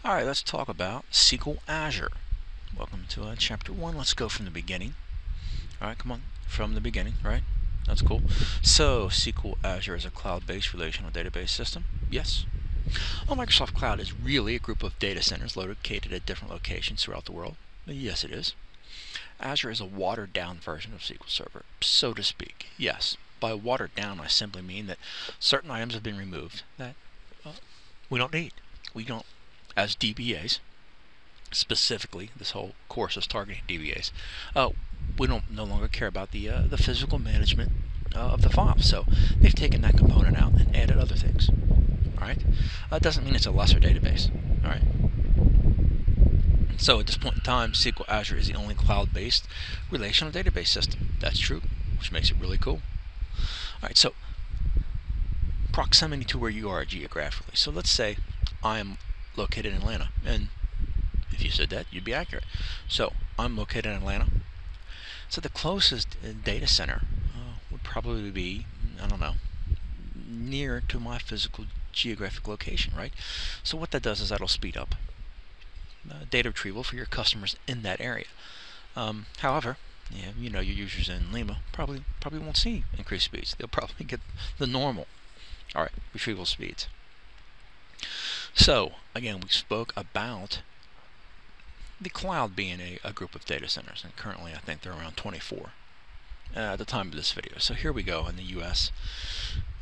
Alright, let's talk about SQL Azure. Welcome to Chapter 1. Let's go from the beginning. Alright, come on. From the beginning, right? That's cool. So, SQL Azure is a cloud-based relational database system. Yes. Well, Microsoft Cloud is really a group of data centers located at different locations throughout the world. Yes, it is. Azure is a watered-down version of SQL Server, so to speak. Yes. By watered down, I simply mean that certain items have been removed that we don't need. We don't, as DBAs, specifically, this whole course is targeting DBAs. We don't no longer care about the physical management of the file. So they've taken that component out and added other things. All right. Doesn't mean it's a lesser database. All right. So at this point in time, SQL Azure is the only cloud-based relational database system. That's true, which makes it really cool. All right. So proximity to where you are geographically. So let's say I am located in Atlanta, and if you said that, you'd be accurate. So I'm located in Atlanta. So the closest data center would probably be, I don't know, near to my physical geographic location, right? So what that does is that'll speed up data retrieval for your customers in that area. However, you know, your users in Lima probably won't see increased speeds. They'll probably get the normal, all right, retrieval speeds. So again, we spoke about the cloud being a group of data centers, and currently I think they're around 24 at the time of this video. So here we go in the US,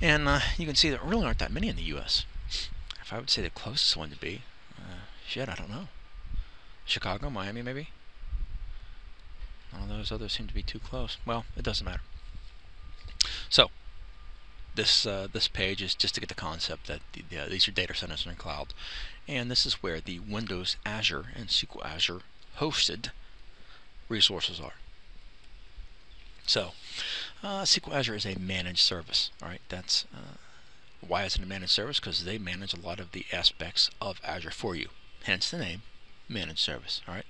and you can see there really aren't that many in the US. If I would say the closest one to be, shit, I don't know, Chicago, Miami maybe. None of those others seem to be too close. Well, it doesn't matter. So this page is just to get the concept that these are data centers in the cloud, and this is where the Windows Azure and SQL Azure hosted resources are. So SQL Azure is a managed service. All right, that's why it's a managed service, because they manage a lot of the aspects of Azure for you. Hence the name, managed service. All right,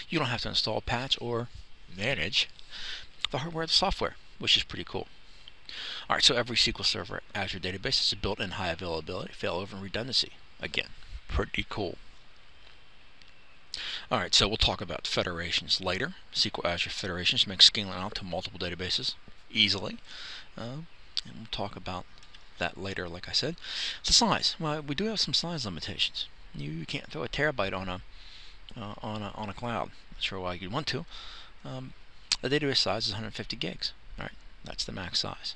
you don't have to install, patch, or manage the hardware or the software, which is pretty cool. Alright, so every SQL Server Azure database is built in high availability, failover, and redundancy. Again, pretty cool. Alright, so we'll talk about federations later. SQL Azure federations make scaling out to multiple databases easily. And we'll talk about that later, like I said. The size. Well, we do have some size limitations. You can't throw a terabyte on a cloud. Not sure why you'd want to. The database size is 150 gigs. Alright, that's the max size.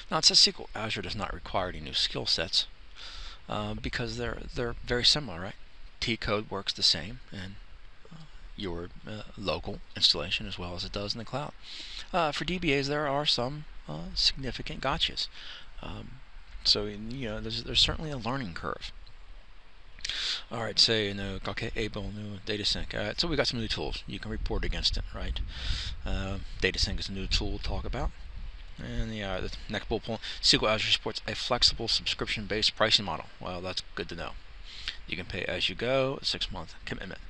Now it says SQL Azure does not require any new skill sets because they're very similar, right? T-code works the same in your local installation as well as it does in the cloud. For DBAs, there are some significant gotchas. So you know, there's certainly a learning curve. Alright, say okay, able new data sync. So we got some new tools. You can report against it, right? Data sync is a new tool we'll talk about. And the next bullet point, SQL Azure supports a flexible subscription-based pricing model. Well, that's good to know. You can pay as you go, a 6-month commitment.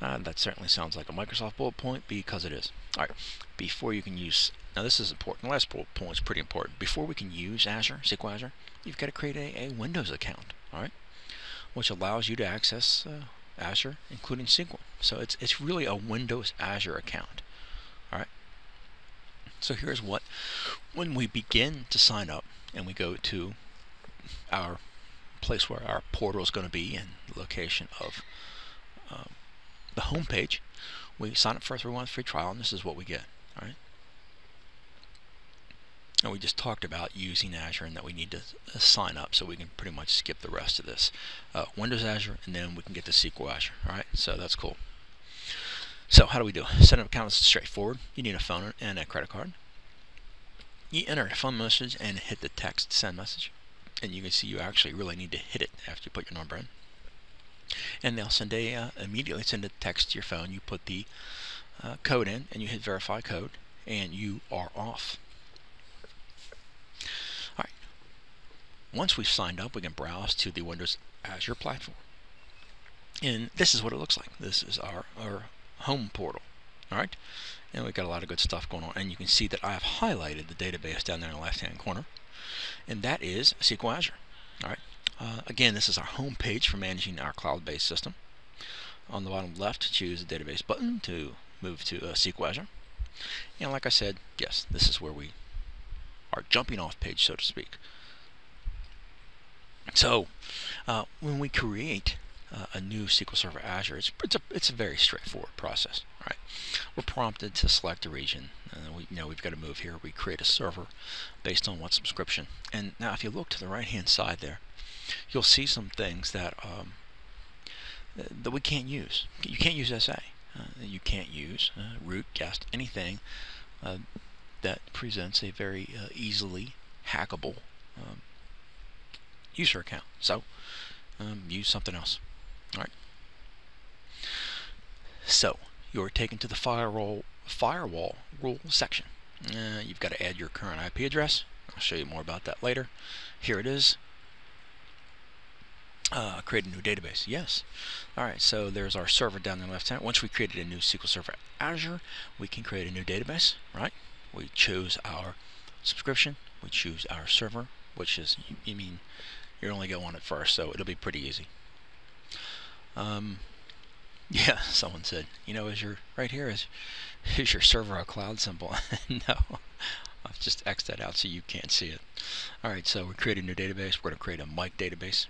That certainly sounds like a Microsoft bullet point, because it is. Alright, before you can use, now this is important, the last bullet point is pretty important. Before we can use Azure, SQL Azure, you've got to create a Windows account, alright, which allows you to access Azure, including SQL. So it's really a Windows Azure account, alright. So here's what, when we begin to sign up and we go to our place where our portal is going to be in the location of the home page, we sign up for a 3-month free trial, and this is what we get. All right. And we just talked about using Azure and that we need to sign up, so we can pretty much skip the rest of this. Windows Azure, and then we can get to SQL Azure. All right, so that's cool. So how do we do? Set up an account is straightforward. You need a phone and a credit card. You enter a phone message and hit the text send message, and you can see you actually really need to hit it after you put your number in. And they'll send immediately send a text to your phone. You put the code in, and you hit verify code, and you are off. All right. Once we've signed up, we can browse to the Windows Azure platform, and this is what it looks like. This is our home portal. All right, and we've got a lot of good stuff going on, and you can see that I have highlighted the database down there in the left hand corner, and that is SQL Azure. All right, Again, this is our home page for managing our cloud-based system. On the bottom left, choose the database button to move to SQL Azure. And like I said, yes, this is where we are jumping off page, so to speak. So when we create a new SQL Server Azure, it's a very straightforward process. Right? We're prompted to select a region. We've got to move here. We create a server based on what subscription. And now, if you look to the right-hand side there, you'll see some things that that we can't use. You can't use SA. You can't use root, guest, anything that presents a very easily hackable user account. So use something else. All right. So you're taken to the firewall rule section. You've got to add your current IP address. I'll show you more about that later. Here it is. Create a new database. Yes. Alright, so there's our server down the left hand. Once we created a new SQL Server Azure, we can create a new database, right? We choose our subscription, we choose our server, which is, you mean you're only going to want it first, so it'll be pretty easy. Yeah, someone said, is your right here is your server a cloud symbol? No, I've just X'd that out so you can't see it. Alright, so we create a new database. We're going to create a Mike database.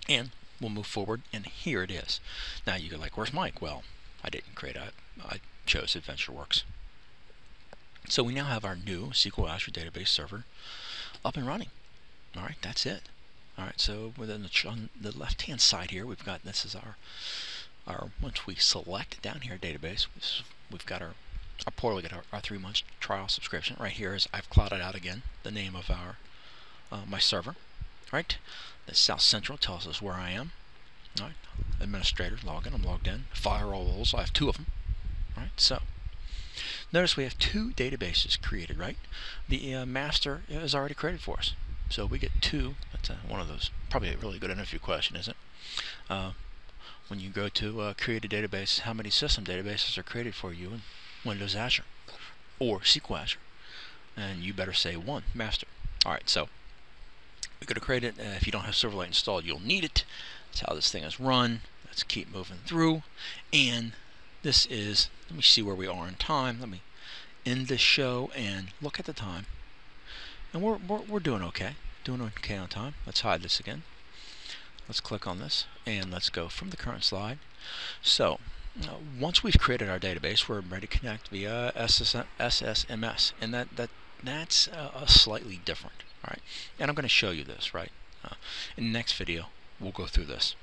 And we'll move forward, and here it is. Now you go like, where's Mike? Well, I didn't create it. I chose AdventureWorks. So we now have our new SQL Azure database server up and running. All right, that's it. All right, so within on the left-hand side here, we've got, this is our once we select down here database, we've got our portal, we got our 3-month trial subscription. Right here is, I've clouded out again the name of our my server. Right, the South Central tells us where I am. All right, administrator, login, I'm logged in. Firewalls, I have 2 of them. All right, so notice we have 2 databases created. Right, the master is already created for us, so we get 2. That's one of those, probably a really good interview question, isn't it? When you go to create a database, how many system databases are created for you in Windows Azure or SQL Azure? And you better say 1, master. All right, so we're going to create it. If you don't have Silverlight installed, you'll need it. That's how this thing is run. Let's keep moving through. And this is, let me see where we are in time. Let me end this show and look at the time. And we're doing okay. Doing okay on time. Let's hide this again. Let's click on this and let's go from the current slide. So once we've created our database, we're ready to connect via SSMS, and that's slightly different. Right, and I'm going to show you this, right? In the next video, we'll go through this.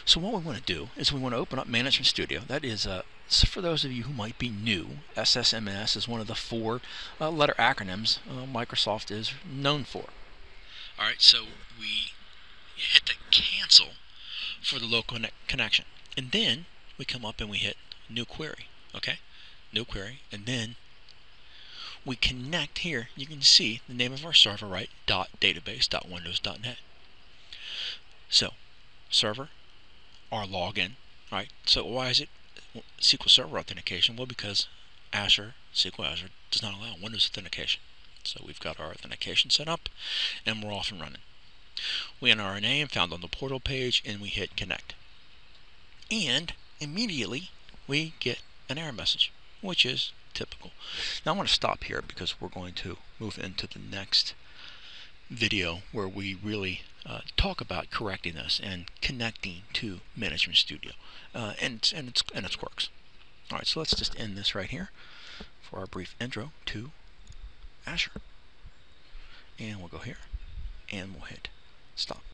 So what we want to do is we want to open up Management Studio. That is, so for those of you who might be new, SSMS is one of the 4 letter acronyms Microsoft is known for. All right, so we hit the cancel for the local connection, and then we come up and we hit New Query. Okay, New Query, and then we connect here. You can see the name of our server, right? .database.windows.net. So, server, our login, right? So why is it SQL Server authentication? Well, because SQL Azure does not allow Windows authentication. So we've got our authentication set up, and we're off and running. We enter our name found on the portal page, and we hit connect. And immediately we get an error message, which is typical. Now I want to stop here because we're going to move into the next video where we really talk about correcting this and connecting to Management Studio and its quirks. All right, so let's just end this right here for our brief intro to Azure. And we'll go here and we'll hit stop.